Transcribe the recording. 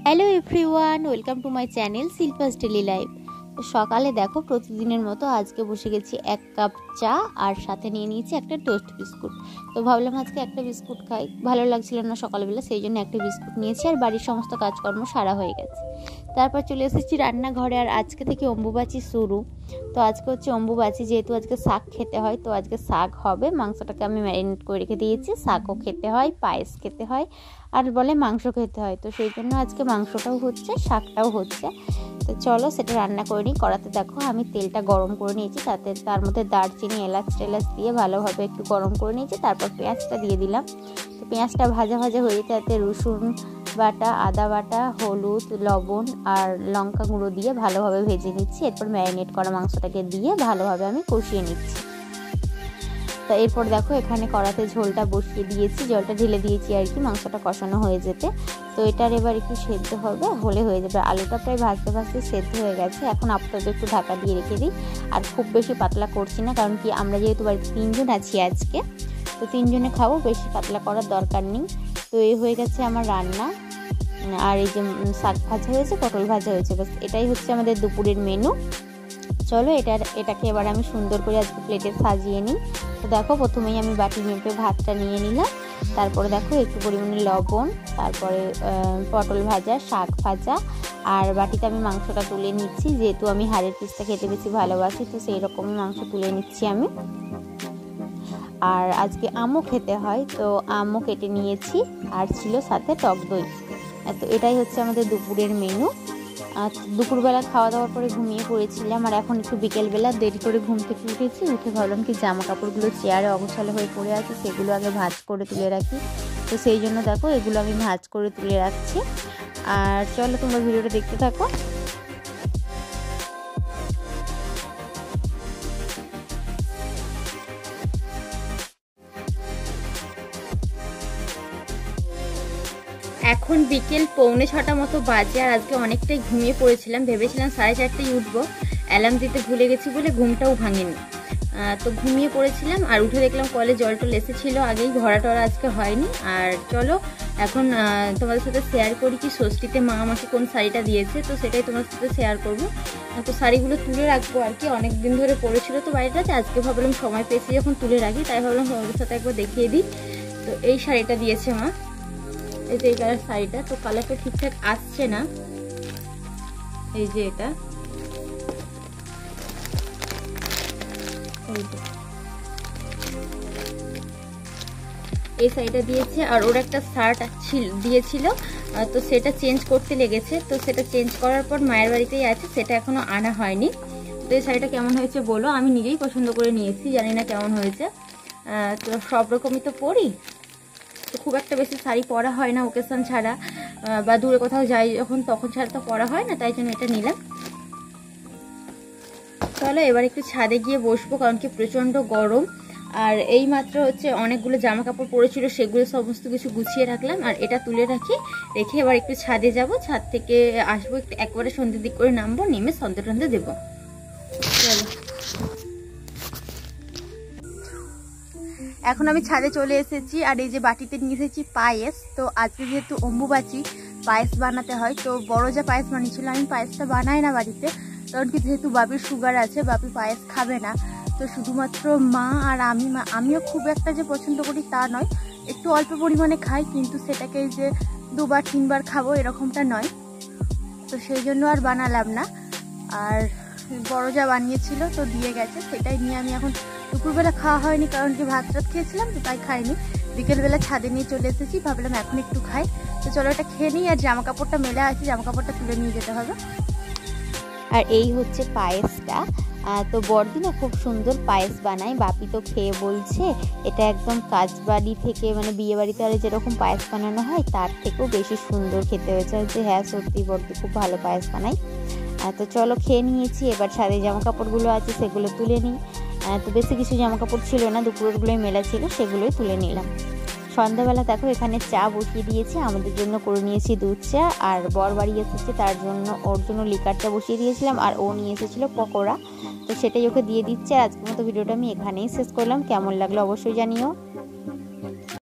Hello everyone, welcome to my channel Shilpa's daily life. সকালে দেখো প্রতিদিনের মতো আজকে বসে গেছি 1 কাপ চা আর সাথে নিয়ে নিয়েছি একটা টোস্ট বিস্কুট। তো ভাবলাম আজকে একটা বিস্কুট খাই, ভালো লাগছিল না সকালবেলা, সেই জন্য একটা বিস্কুট নিয়েছি আর বাড়ির সমস্ত কাজকর্ম সারা হয়ে গেছে। তারপর চলে এসেছি রান্নাঘরে। আর আজকে থেকে অম্বুবাচী শুরু, তো আজকে হচ্ছে অম্বুবাচী, যেহেতু আজকে শাক খেতে হয় তো আজকে শাক হবে। মাংসটাকে আমি ম্যারিনেট করে রেখে দিয়েছি, শাকও খেতে হয়, পায়েস খেতে হয় আর বলে মাংস খেতে হয়, তো সেই জন্য আজকে মাংসটাও হচ্ছে শাকটাও হচ্ছে। তো চলো সেটা রান্না করে নিই। কড়াতে দেখো আমি তেলটা গরম করে নিয়েছি, তার মধ্যে দারচিনি এলাচ টেলাচ দিয়ে ভালোভাবে একটু গরম করে নিয়েছি। তারপর পেঁয়াজটা দিয়ে দিলাম। তো পেঁয়াজটা ভাজা ভাজা হয়ে তাতে রসুন বাটা, আদা বাটা, হলুদ, লবণ আর লঙ্কা গুঁড়ো দিয়ে ভালোভাবে ভেজে নিচ্ছি। এরপর ম্যারিনেট করা মাংসটাকে দিয়ে ভালোভাবে আমি কষিয়ে নিচ্ছি। তো এরপর দেখো এখানে কড়াতে ঝোলটা বসিয়ে দিয়েছি, জলটা ঢেলে দিয়েছি আর কি মাংসটা কষানো হয়ে যেতে। তো এটার এবার একটু সেদ্ধ হলে হয়ে যাবে। আলুটা প্রায় ভাজতে ভাজতে সেদ্ধ হয়ে গেছে, এখন আপাতত একটু ঢাকা দিয়ে রেখে দিই। আর খুব বেশি পাতলা করছি না, কারণ কি আমরা যেহেতু বাড়িতে 3 জন আছি আজকে, তো 3 জনে খাবো, বেশি পাতলা করার দরকার নেই। তো এই হয়ে গেছে আমার রান্না। আর এই যে শাক ভাজা হয়েছে, পটল ভাজা হয়েছে, বাস এটাই হচ্ছে আমাদের দুপুরের মেনু। চলো এটাকে এবার আমি সুন্দর করে আজকে প্লেটে সাজিয়ে নিই। তো দেখো প্রথমেই আমি বাটি মেপে ভাতটা নিয়ে নিলাম। তারপরে দেখো একটু পরিমাণে লবণ, তারপরে পটল ভাজা, শাক ভাজা, আর বাটিতে আমি মাংসটা তুলে নিচ্ছি। যেহেতু আমি হাড়ের পিসটা খেতে বেশি ভালোবাসি, তো সেই রকমই মাংস তুলে নিচ্ছি আমি। আর আজকে আমও খেতে হয়, তো আমও কেটে নিয়েছি, আর ছিল সাথে টক দই। তো এটাই হচ্ছে আমাদের দুপুরের মেনু। দুপুরবেলা খাওয়া দাওয়ার পরে ঘুমিয়ে পড়েছিলাম, আর এখন একটু বিকেলবেলা দেরি করে ঘুম থেকে উঠেছি। উঠে ভাবলাম কি জামা কাপড়গুলো চেয়ারে অগোছালো হয়ে পড়ে আছে, সেগুলো আগে ভাঁজ করে তুলে রাখি। তো সেই জন্য দেখো এগুলো আমি ভাঁজ করে তুলে রাখছি। আর চলো তোমরা ভিডিওটা দেখতে থাকো। এখন বিকেল 6:45 মতো বাজে, আর আজকে অনেকটাই ঘুমিয়ে পড়েছিলাম। ভেবেছিলাম 4:30টায় উঠবো, অ্যালার্ম দিতে ভুলে গেছি বলে ঘুমটাও ভাঙেনি। তো ঘুমিয়ে পড়েছিলাম, আর উঠে দেখলাম কলে জল টল এসেছিলো আগেই, ভরা টরা আজকে হয়নি। আর চলো এখন তোমাদের সাথে শেয়ার করি কি ষষ্ঠীতে মা আমাকে কোন শাড়িটা দিয়েছে, তো সেটাই তোমাদের সাথে শেয়ার করবো। তো শাড়িগুলো তুলে রাখবো আর কি, অনেক দিন ধরে পড়েছিল তো বাড়িটাতে, আজকে ভাবলাম সময় পেয়েছি যখন তুলে রাখি, তাই ভাবলাম তোমাদের সাথে একবার দেখিয়ে দিই। তো এই শাড়িটা দিয়েছে মা, এই যে এই কালার শাড়িটা। তো কালারটা ঠিকঠাক আসছে না, এই যে এটা, এই শাড়িটা দিয়েছে। আর ওর একটা শার্ট দিয়েছিল, তো সেটা চেঞ্জ করতে লেগেছে, তো সেটা চেঞ্জ করার পর মায়ের বাড়িতেই আছে, সেটা এখনো আনা হয়নি। তো এই শাড়িটা কেমন হয়েছে বলো, আমি নিজেই পছন্দ করে নিয়েছি, জানি না কেমন হয়েছে। তো সব রকমই তো পরি, তো খুব একটা বেশি শাড়ি পরা হয় না ওকেশন ছাড়া, বা দূরে কোথাও যাই যখন তখন ছাড়া তো পরা হয় না, তাই জন্য এটা নিলাম। চলো এবার একটু ছাদে গিয়ে বসবো, কারণ কি প্রচণ্ড গরম। আর এই মাত্র হচ্ছে অনেকগুলো জামা কাপড় পরেছিল, সেগুলো সমস্ত কিছু গুছিয়ে রাখলাম, আর এটা তুলে রেখে এবার একটু ছাদে যাব। ছাদ থেকে আসবো, একটু একবারে সন্ধ্যের দিক করে নামবো, নেমে সন্ধ্যে টন্ধে দেবো। চলো এখন আমি ছাদে চলে এসেছি, আর এই যে বাটিতে নিয়ে এসেছি পায়েস। তো আজকে যেহেতু অম্বুবাচী, পায়েস বানাতে হয়, তো বড় যা পায়েস বানিয়েছিল, আমি পায়েসটা বানাই না বাড়িতে, কারণ কি যেহেতু বাপির সুগার আছে, বাপি পায়েস খাবে না। তো শুধুমাত্র মা আর আমিও খুব একটা যে পছন্দ করি তা নয়, একটু অল্প পরিমাণে খাই, কিন্তু সেটাকে যে 2বার 3বার খাবো এরকমটা নয়। তো সেই জন্য আর বানালাম না। আর বড় যা বানিয়েছিল তো দিয়ে গেছে, সেটাই নিয়ে আমি এখন, দুপুরবেলা খাওয়া হয়নি কারণ কি ভাত টাত খেয়েছিলাম, তো তাই খাইনি। বিকেলবেলা ছাদে নিয়ে চলে এসেছি, ভাবলাম এখন একটু খাই। তো চলো এটা খেয়ে নিই, আর জামা কাপড়টা মেলে আছে, জামা কাপড়টা তুলে নিয়ে যেতে হবে। আর এই হচ্ছে পায়েসটা। তো বড়দি না খুব সুন্দর পায়েস বানায়, বাপি তো খেয়ে বলছে এটা একদম কাজবাড়ি থেকে, মানে বিয়ে বাড়িতে আর যেরকম পায়েস বানানো হয় তার থেকেও বেশি সুন্দর খেতে হয়েছে। যে হ্যাঁ সত্যি বড়দি খুব ভালো পায়েস বানায়। তো চলো খেয়ে নিয়েছি, এবার ছাদে জামা কাপড়গুলো আছে সেগুলো তুলে নিই। তো বেশি কিছু জামা কাপড় ছিল না, দুপুরেরগুলোই মেলা ছিল, সেগুলোই তুলে নিলাম। সন্ধ্যাবেলা দেখো এখানে চা বসিয়ে দিয়েছি, আমাদের জন্য করে নিয়েছি দুধ চা, আর বর বাড়ি এসেছে তার জন্য ওর জন্য লিকার চা বসিয়ে দিয়েছিলাম, আর ও নিয়ে এসেছিলো পকোড়া, তো সেটাই ওকে দিয়ে দিচ্ছে। আজকের মতো ভিডিওটা আমি এখানেই শেষ করলাম, কেমন লাগলো অবশ্যই জানিও।